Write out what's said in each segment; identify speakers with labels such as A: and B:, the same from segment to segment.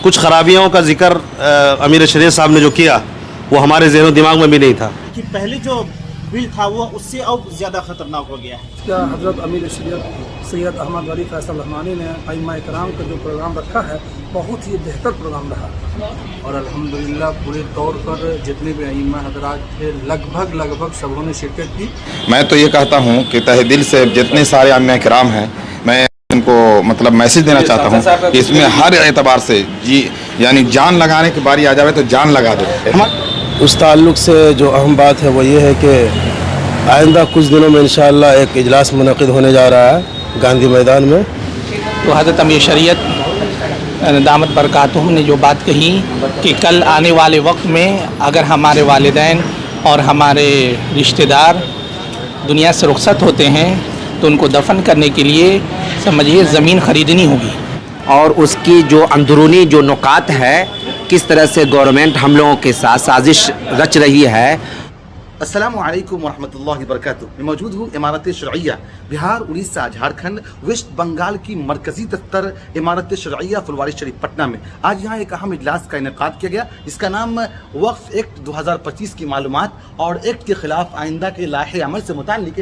A: कुछ खराबियों का जिक्र अमीर शरीयत साहब ने जो किया वो हमारे ज़हन दिमाग में भी नहीं था
B: कि पहले जो बिल था वो उससे अब ज़्यादा ख़तरनाक हो गया है।
C: क्या हज़रत अमीर शरीयत सैयद अहमद वली फैसल रहमानी ने अइम्मा इकराम का जो प्रोग्राम रखा है बहुत ही बेहतर प्रोग्राम रहा और अल्हम्दुलिल्लाह पूरे तौर पर जितने भी अइम्मा हज़रात थे लगभग सबों ने शिरकत की।
D: मैं तो ये कहता हूँ कि तहे दिल से जितने सारे अइम्मा इकराम हैं मैं उनको मतलब मैसेज देना चाहता हूँ कि इसमें हर एतबार से यानी जान लगाने की बारी आ जाए तो जान लगा दे।
E: उस ताल्लुक़ से जो अहम बात है वो ये है कि आइंदा कुछ दिनों में इंशाअल्लाह एक इजलास मुनक़िद होने जा रहा है गांधी मैदान में।
F: तो हज़रत अमीर शरीयत दामत बरकातुहुम ने जो बात कही कि कल आने वाले वक्त में अगर हमारे वालिदैन और हमारे रिश्तेदार दुनिया से रुखसत होते हैं तो उनको दफन करने के लिए समझिए ज़मीन ख़रीदनी होगी
G: और उसकी जो अंदरूनी जो नुकात है किस तरह से गवर्नमेंट हम लोगों के साथ साजिश रच रही है।
H: अस्सलामु अलैकुम वरहमतुल्लाहि वबरकातुहू। मैं मौजूद हूँ इमारत शरइया बिहार, उड़ीसा, झारखंड, वेस्ट बंगाल की मरकज़ी दफ्तर इमारत शरइया फुलवारी शरीफ पटना में आज यहाँ एक अहम इजलास का इनेकाद किया गया। इसका नाम वक्फ एक्ट 2025 की मालूमात और एक्ट के ख़िलाफ़ आइंदा के लाहे अमल से मुताल्लिक़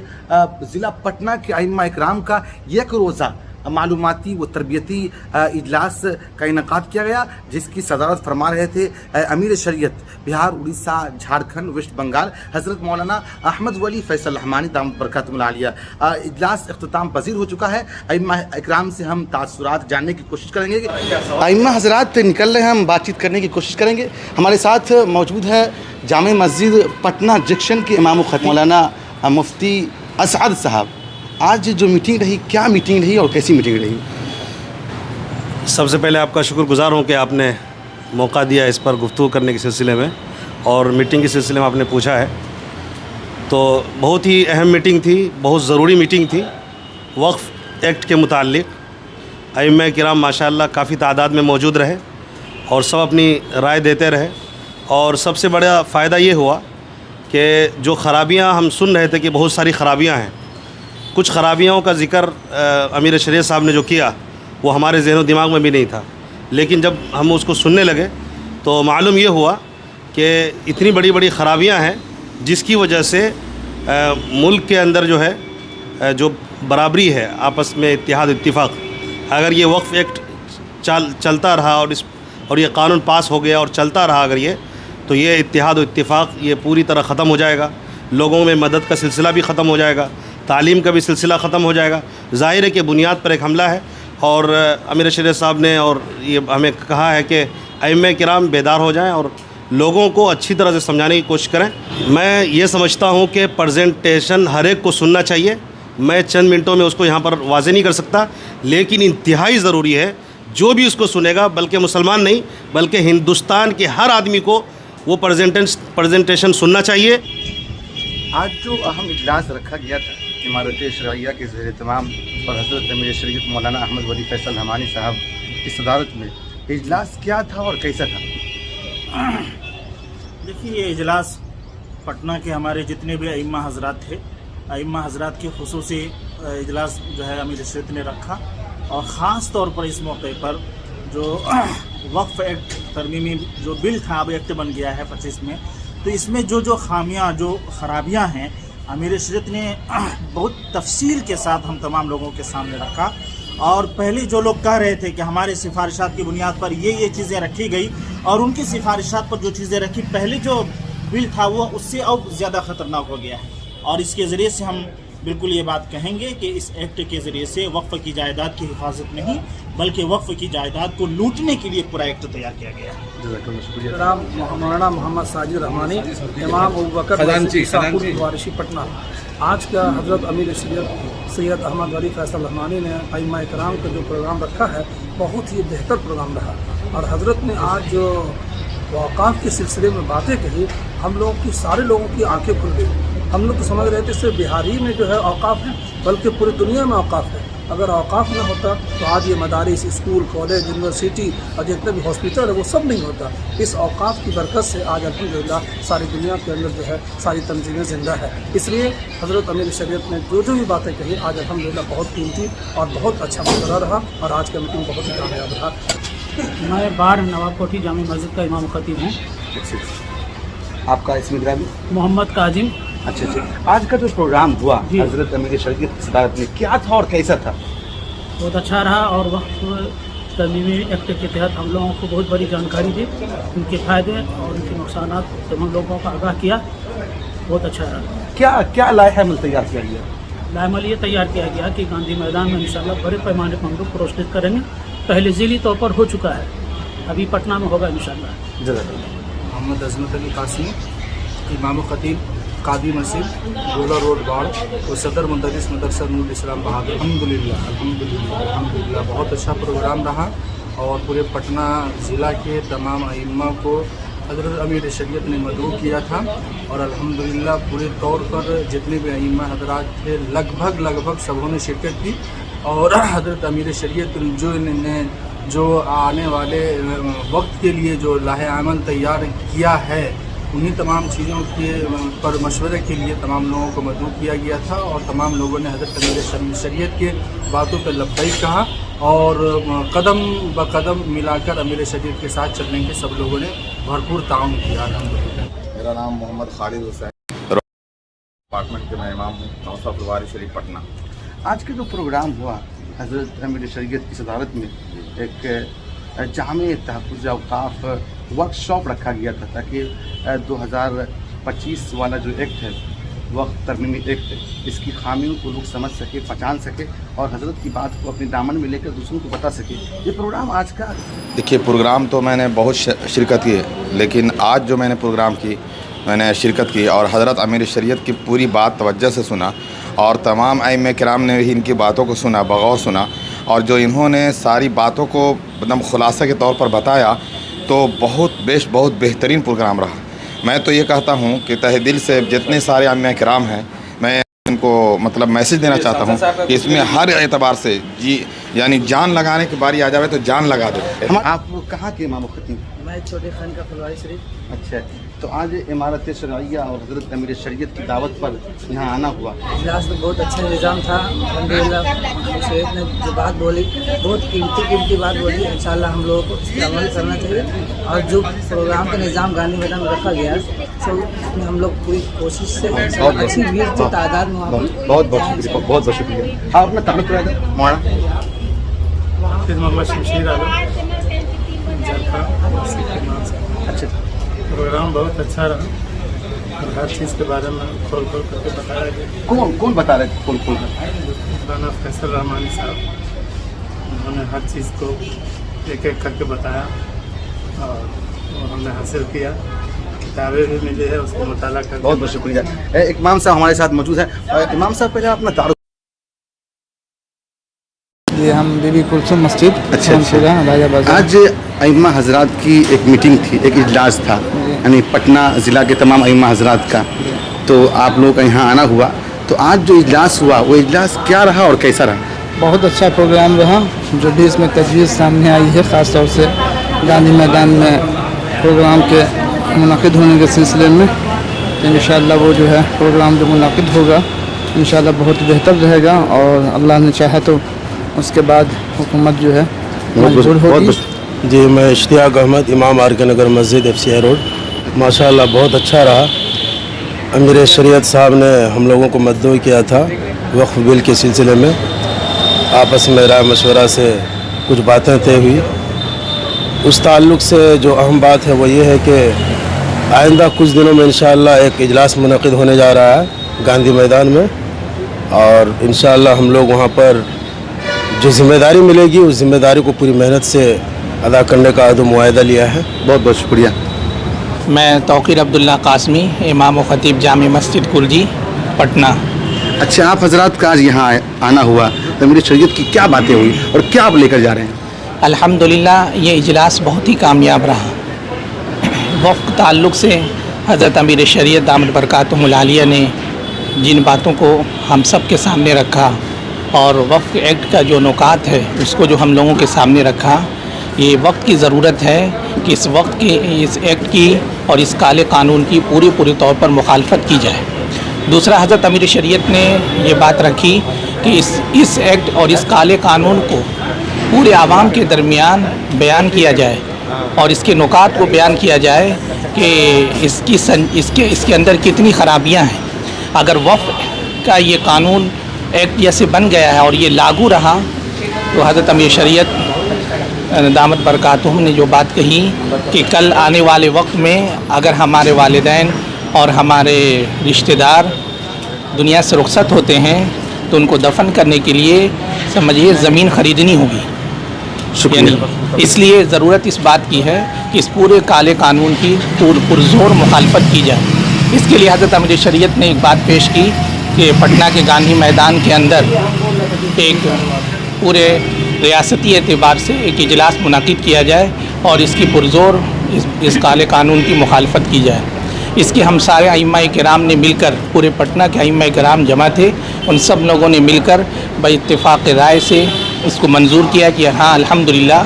H: ज़िला पटना के अइम्मा इकराम का एक रोज़ा मालूमाती व तरबियती इजलास का इनेकाद किया गया, जिसकी सदारत फरमा रहे थे अमीर शरीयत बिहार, उड़ीसा, झारखंड, वेस्ट बंगाल हज़रत मौलाना अहमद वली फैसल रहमानी दामत बरकातुहुल आलिया। इजलास इख्तिताम पजीर हो चुका है। अइम्मा इकराम से हम तासुरात जानने की कोशिश करेंगे। अइम्मा हज़रात निकल रहे हैं, हम बातचीत करने की कोशिश करेंगे। हमारे साथ मौजूद है जामे मस्जिद पटना जंक्शन के इमाम ख़तीब मौलाना मुफ्ती असअद साहब। आज जो मीटिंग रही, क्या मीटिंग रही और कैसी मीटिंग रही?
A: सबसे पहले आपका शुक्रगुज़ार हूँ कि आपने मौका दिया इस पर गुफ्तगू करने के सिलसिले में और मीटिंग के सिलसिले में आपने पूछा है। तो बहुत ही अहम मीटिंग थी, बहुत ज़रूरी मीटिंग थी। वक्फ एक्ट के मुताल्लिक़ अइम्मा किराम माशाअल्लाह काफ़ी तादाद में मौजूद रहे और सब अपनी राय देते रहे और सबसे बड़ा फ़ायदा ये हुआ कि जो ख़राबियाँ हम सुन रहे थे कि बहुत सारी ख़राबियाँ हैं, कुछ ख़राबियों का जिक्र अमीर शरीयत साहब ने जो किया वो हमारे ज़हन दिमाग में भी नहीं था, लेकिन जब हम उसको सुनने लगे तो मालूम ये हुआ कि इतनी बड़ी बड़ी ख़राबियाँ हैं जिसकी वजह से मुल्क के अंदर जो है जो बराबरी है, आपस में इत्तेहाद इत्तिफ़ाक़, अगर ये वक्फ एक्ट चलता रहा और ये कानून पास हो गया और चलता रहा अगर ये, तो ये इत्तेहाद इत्तिफ़ाक़ ये पूरी तरह ख़त्म हो जाएगा। लोगों में मदद का सिलसिला भी ख़त्म हो जाएगा, तालीम का भी सिलसिला ख़त्म हो जाएगा। ज़ाहिर है कि बुनियाद पर एक हमला है और अमीर शरीयत साहब ने और ये हमें कहा है कि अइम्मा किराम बेदार हो जाएं और लोगों को अच्छी तरह से समझाने की कोशिश करें। मैं ये समझता हूँ कि प्रेजेंटेशन हर एक को सुनना चाहिए। मैं चंद मिनटों में उसको यहाँ पर वाज़ेह नहीं कर सकता, लेकिन इंतहाई ज़रूरी है जो भी उसको सुनेगा, बल्कि मुसलमान नहीं बल्कि हिंदुस्तान के हर आदमी को वो प्रेजेंटेशन सुनना चाहिए।
H: आज जो अहम इजलास रखा गया था इमारत शरइया के ज़ेर तमाम और हज़रत अमीर शरीयत मौलाना अहमद वली फैसल रहमानी साहब की सदारत में, इजलास क्या था और कैसा था?
B: देखिए, ये इजलास पटना के हमारे जितने भी अइम्मा हज़रात थे, अइम्मा हज़रात के खुसूसी इजलास जो है अमीर शरीयत ने रखा और ख़ास तौर पर इस मौके पर जो वक्फ एक्ट तरमीमी जो बिल था, अब एक्ट बन गया है 25 में, तो इसमें जो खामियां जो ख़राबियां हैं अमीर शरीयत ने बहुत तफसील के साथ हम तमाम लोगों के सामने रखा। और पहले जो लोग कह रहे थे कि हमारे सिफारिशात की बुनियाद पर ये चीज़ें रखी गई और उनकी सिफारिशात पर जो चीज़ें रखी, पहले जो बिल था वो उससे अब ज़्यादा ख़तरनाक हो गया है। और इसके ज़रिए से हम बिल्कुल ये बात कहेंगे कि इस एक्ट के ज़रिए से वक्फ की जायदाद की हिफाजत नहीं बल्कि वक्फ की जायदाद को लूटने के लिए पूरा एक्ट तैयार किया गया है।
C: मौलाना मोहम्मद साजिद रहमानी इमाम अबू बकर फुलवारी पटना। आज का हज़रत अमीर शरीयत सैयद अहमद वली फैसल रहमानी ने अइम्मा इकराम का जो प्रोग्राम रखा है बहुत ही बेहतर प्रोग्राम रहा और हज़रत ने आज जो औक़ाफ़ के सिलसिले में बातें कही, हम लोगों की सारे लोगों की आंखें खुल गई। हम लोग तो समझ रहे थे सिर्फ बिहार ही में जो है औक़ाफ़ है, बल्कि पूरी दुनिया में औक़ाफ़ है। अगर औक़ाफ़ न होता तो आज ये मदारिस, स्कूल, कॉलेज, यूनिवर्सिटी और जितने भी हॉस्पिटल है वो सब नहीं होता। इस औक़ाफ़ की बरकत से आज अल्हम्दुलिल्लाह सारी दुनिया के अंदर जो है सारी तंजीमें ज़िंदा है। इसलिए हज़रत अमीर शरीयत ने जो भी बातें कही आज अल्हम्दुलिल्लाह बहुत कीमती और बहुत अच्छा मशवरा रहा और आज का मीटिंग बहुत ही कामयाब रहा। मैं बाढ़ नवाब कोठी जामी मस्जिद का इमाम खतीब हूँ।
H: अच्छा, आपका इसमें ग्रामी
C: मोहम्मद काजिम।
H: अच्छा अच्छा, आज का जो प्रोग्राम हुआ
C: जी।
H: हजरत अमीर शरीयत की सदारत में क्या था और कैसा था?
C: बहुत अच्छा रहा और वक्त तरमीमी एक्ट के तहत हम लोगों को बहुत बड़ी जानकारी दी, उनके फ़ायदे और उनके नुकसान सब हम लोगों को आगाह किया। बहुत अच्छा रहा।
H: क्या क्या लाया अमल तैयार किया गया?
C: लामल ये तैयार किया गया कि गांधी मैदान में इंशाल्लाह बड़े पैमाने पर हम लोग प्रोत्साहित करेंगे। पहले ज़िली तौर पर हो चुका है, अभी पटना में होगा इंशाल्लाह।
H: जज़ाकल्लाह।
I: मोहम्मद अजमत अली कासिम, इमाम खतीब कादी मस्जिद गोला रोड बाढ़ और सदर मुदरिस मदरसा नूरुल इस्लाम बहादुर। अल्हम्दुलिल्लाह अल्हम्दुलिल्लाह अल्हम्दुलिल्लाह बहुत अच्छा प्रोग्राम रहा और पूरे पटना ज़िला के तमाम अइम्मा को हज़रत अमीर शरीयत ने मदऊ किया था और अल्हम्दुलिल्लाह पूरे तौर पर जितने भी अइम्मा हज़रात थे लगभग सबों ने शिरकत की और हज़रत अमीर शरीयत जो आने वाले वक्त के लिए जो लाहे अमल तैयार किया है, उन्हीं तमाम चीज़ों के पर मशवरे के लिए तमाम लोगों को मदऊ किया गया था और तमाम लोगों ने हज़रत अमीर शरीयत के बातों पर लब्बैक कहा और कदम ब कदम मिलाकर अमीर शरीयत के साथ चलने के सब लोगों ने भरपूर ताउन किया। अल्हम्दुलिल्लाह।
D: मेरा नाम मोहम्मद खालिद हुसैन, अपार्टमेंट के मैं इमाम हूँ, नौसा फुलवारी शरीफ पटना।
H: आज का जो प्रोग्राम हुआ हजरत अमीर शरीयत की सदारत में एक जामे तहफ़्फ़ुज़ औक़ाफ़ वर्कशॉप रखा गया था ताकि 2025 वाला जो एक्ट है वक्त तरमीमी एक्ट, इसकी खामियों को लोग समझ सके, पहचान सके और हजरत की बात को अपने दामन में लेकर दूसरों को बता सके। ये प्रोग्राम आज का
D: देखिए, प्रोग्राम तो मैंने बहुत शिरकत की है, लेकिन आज जो मैंने प्रोग्राम की मैंने शिरकत की और हज़रत अमीर शरीयत की पूरी बात तवज्जो से सुना और तमाम अइम्मा किराम ने भी इनकी बातों को सुना, बगौर सुना और जो इन्होंने सारी बातों को एकदम खुलासा के तौर पर बताया तो बहुत बेहतरीन प्रोग्राम रहा। मैं तो ये कहता हूँ कि तहे दिल से जितने सारे अइम्मा किराम हैं मैं इनको मतलब मैसेज देना चाहता हूँ कि इसमें हर एतबार से यानी जान लगाने की बारी आ जाए तो जान लगा दो।
H: आप कहाँ के इमाम खतीब?
C: मैं छोटे खान का फुलवारी शरीफ।
H: अच्छा, तो आज इमारत शरइया और हजरत अमीर शरीयत की दावत पर यहाँ आना हुआ।
C: इजलास में बहुत अच्छा निज़ाम था। अल्हम्दुलिल्लाह शरीफ ने जो बात बोली बहुत कीमती बात बोली। इंशाल्लाह हम लोगों को इस अमल करना चाहिए और जो प्रोग्राम का निज़ाम गांधी मैदान में रखा गया तो उसमें हम लोग पूरी कोशिश से अच्छी भीड़ की तादाद में
H: बहुत शुक्रिया। आप अपना ताल्लुक़ रहा था मोड़ा
C: मोहम्मद शमशीर आलम।
H: अच्छा,
C: प्रोग्राम बहुत अच्छा रहा और हर चीज़ के बारे में खोल करके बताया गया।
H: कौन बता रहे थे खोल कर?
C: मौलाना फैसल रहमानी साहब, उन्होंने हर चीज़ को एक एक करके बताया और वो हमने हासिल किया। किताबें भी मिली है, उसको मुताला कर।
H: बहुत शुक्रिया। इमाम साहब हमारे साथ मौजूद है। इमाम साहब पहले अपना तारुफ।
I: ये हम बीबी कुलसुम मस्जिद
H: अच्छा। आज अइम्मा हजरात की एक मीटिंग थी, एक इजलास था यानी पटना ज़िला के तमाम अइम्मा हजरात का, तो आप लोगों का यहाँ आना हुआ। तो आज जो इजलास हुआ वो इजलास क्या रहा और कैसा रहा?
I: बहुत अच्छा प्रोग्राम रहा। जो भी इसमें तजवीज़ सामने आई है ख़ास तौर से गांधी मैदान में प्रोग्राम के मुनाकिद होने के सिलसिले में, तो इंशाअल्लाह वो जो है प्रोग्राम जो मुनाकिद होगा इंशाअल्लाह बहुत बेहतर रहेगा और अल्लाह ने चाहा तो उसके बाद हुकूमत जो है मंजूर होगी।
E: जी, मैं इश्तियाक अहमद, इमाम आर के नगर मस्जिद FCI रोड। माशाअल्लाह बहुत अच्छा रहा। अमीर शरीयत साहब ने हम लोगों को मदऊ किया था वक्फ बिल के सिलसिले में। आपस में राय मशवरा से कुछ बातें तय हुई। उस ताल्लुक़ से जो अहम बात है वो ये है कि आइंदा कुछ दिनों में इंशाअल्लाह एक इजलास मुनक़िद होने जा रहा है गांधी मैदान में और इंशाअल्लाह हम लोग वहाँ पर जो ज़िम्मेदारी मिलेगी उस ज़िम्मेदारी को पूरी मेहनत से अदा करने का अदम मुआहदा लिया है।
H: बहुत शुक्रिया।
F: मैं तौक़ीर अब्दुल्ला कासमी, इमाम व ख़तीब जामी मस्जिद कुर्जी पटना।
H: अच्छा, आप हजरात का आज यहाँ आना हुआ तो अमीर शरीयत की क्या बातें हुई और क्या आप लेकर जा रहे हैं?
F: अल्हम्दुलिल्लाह ये इजलास बहुत ही कामयाब रहा। वफ़्क़ ताल्लुक़ से हज़रत अमीर शरीयत दामत बरकातुहुल आलिया ने जिन बातों को हम सब के सामने रखा और वक्फ एक्ट का जो नुकात है उसको जो हम लोगों के सामने रखा, ये वक्त की ज़रूरत है कि इस वक्त की इस एक्ट की और इस काले कानून की पूरी तौर पर मुखालफत की जाए। दूसरा, हज़रत अमीर शरीयत ने ये बात रखी कि इस एक्ट और इस काले कानून को पूरे आवाम के दरमियान बयान किया जाए और इसके नुकात को बयान किया जाए कि इसके अंदर कितनी ख़राबियाँ हैं। अगर वफ़ का ये कानून एक्ट जैसे बन गया है और ये लागू रहा तो हज़रत अमीर शरीयत दामत बरकातुहुम ने जो बात कही कि कल आने वाले वक्त में अगर हमारे वालिदैन और हमारे रिश्तेदार दुनिया से रुखसत होते हैं तो उनको दफन करने के लिए समझिए ज़मीन ख़रीदनी होगी। यानी इसलिए ज़रूरत इस बात की है कि इस पूरे काले कानून की पुरज़ोर मुखालफत की जाए। इसके लिए हज़रत अमीर शरीयत ने एक बात पेश की कि पटना के गांधी मैदान के अंदर एक पूरे रियासती एतबार से एक इजलास मुनाकिद किया जाए और इसकी पुरज़ोर इस काले कानून की मुखालफत की जाए। इसके हम सारे अइम्मा-ए किराम ने मिलकर, पूरे पटना के अइम्मा-ए किराम जमा थे, उन सब लोगों ने मिलकर बइत्तिफ़ाक़ राय से इसको मंजूर किया कि हाँ अल्हम्दुलिल्लाह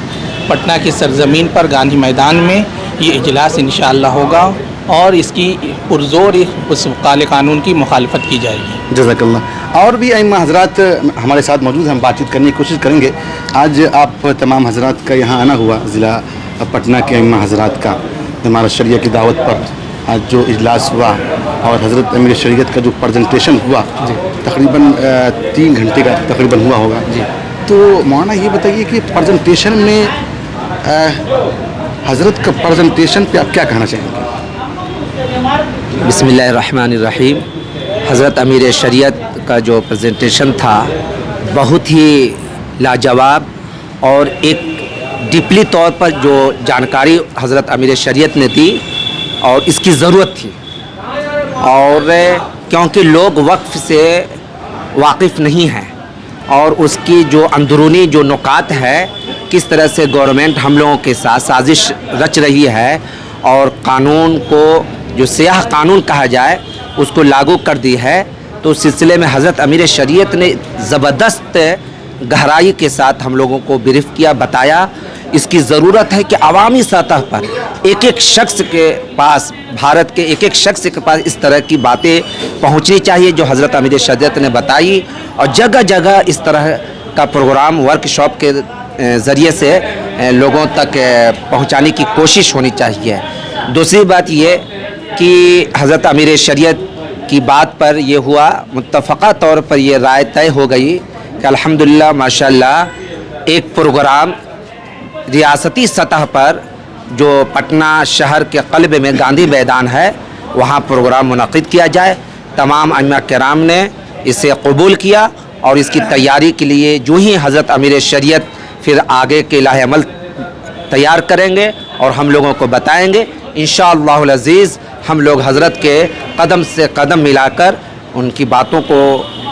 F: पटना की सरज़मीन पर गांधी मैदान में ये इजलास इंशाअल्लाह होगा और इसकी पुरज़ोर उस काले कानून की मुखालफत की जाएगी।
H: जज़ाकल्लाह। और भी अइम्मा हज़रात हमारे साथ मौजूद हैं, हम बातचीत करने की कोशिश करेंगे। आज आप तमाम हज़रात का यहाँ आना हुआ, ज़िला पटना के अइम्मा हज़रात का इमारत शरिया की दावत पर आज जो इजलास हुआ और हज़रत अमीर शरीयत का जो प्रेजेंटेशन हुआ तकरीबन 3 घंटे का तकरीबन हुआ होगा। तो मौलाना ये बताइए कि प्रेजेंटेशन में हज़रत का प्रेजेंटेशन पे आप क्या कहना चाहेंगे?
G: बिस्मिल्लाहिर्रहमानिर्रहीम। हज़रत अमीर शरीयत का जो प्रेजेंटेशन था बहुत ही लाजवाब और एक डीपली तौर पर जो जानकारी हज़रत अमीर शरीयत ने दी और इसकी ज़रूरत थी, और क्योंकि लोग वक्फ़ से वाकिफ़ नहीं हैं और उसकी जो अंदरूनी जो नुकात है, किस तरह से गवर्नमेंट हम लोगों के साथ साजिश रच रही है और कानून को जो सियाह कानून कहा जाए उसको लागू कर दी है, तो उस सिलसिले में हज़रत अमीर शरीयत ने ज़बरदस्त गहराई के साथ हम लोगों को ब्रीफ किया, बताया इसकी ज़रूरत है कि अवामी सतह पर एक एक शख्स के पास, भारत के एक एक शख्स के पास इस तरह की बातें पहुंचनी चाहिए जो हज़रत अमीर शरीयत ने बताई, और जगह जगह इस तरह का प्रोग्राम वर्कशॉप के ज़रिए से लोगों तक पहुंचाने की कोशिश होनी चाहिए। दूसरी बात ये कि हज़रत अमीर शरीयत की बात पर यह हुआ, मुत्तफ़क़ा तौर पर यह राय तय हो गई कि अल्हम्दुलिल्लाह माशाअल्लाह एक प्रोग्राम रियासती सतह पर जो पटना शहर के क़ल्ब में गांधी मैदान है वहाँ प्रोग्राम मुनक़िद किया जाए। तमाम अइम्मा किराम ने इसे कबूल किया और इसकी तैयारी के लिए जो ही हज़रत अमीर शरीयत फिर आगे के लाहे अमल तैयार करेंगे और हम लोगों को बताएंगे। इंशाअल्लाहुल अज़ीज़ हम लोग हज़रत के कदम से कदम मिलाकर उनकी बातों को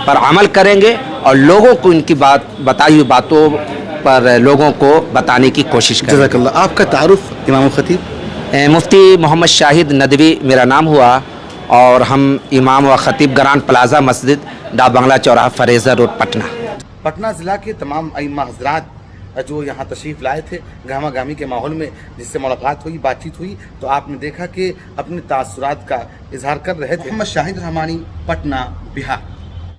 G: पर अमल करेंगे और लोगों को इनकी बताई हुई बातों पर लोगों को बताने की कोशिश करें।
H: जज़ाकल्लाह। आपका तारुफ इमाम ख़तीब?
G: मुफ्ती मोहम्मद शाहिद नदवी मेरा नाम हुआ और हम इमाम व ख़तीब ग्रांड प्लाजा मस्जिद डाक बंगला चौराहा फरेज़ा रोड पटना।
H: पटना ज़िला के तमाम अइम्मा हज़रात जो यहाँ तशरीफ़ लाए थे, गहमा गहमी के माहौल में जिससे मुलाकात हुई, बातचीत हुई, तो आपने देखा कि अपने तासुरात का इजहार कर रहे थे। मोहम्मद शाहिद रहमानी, पटना, बिहार।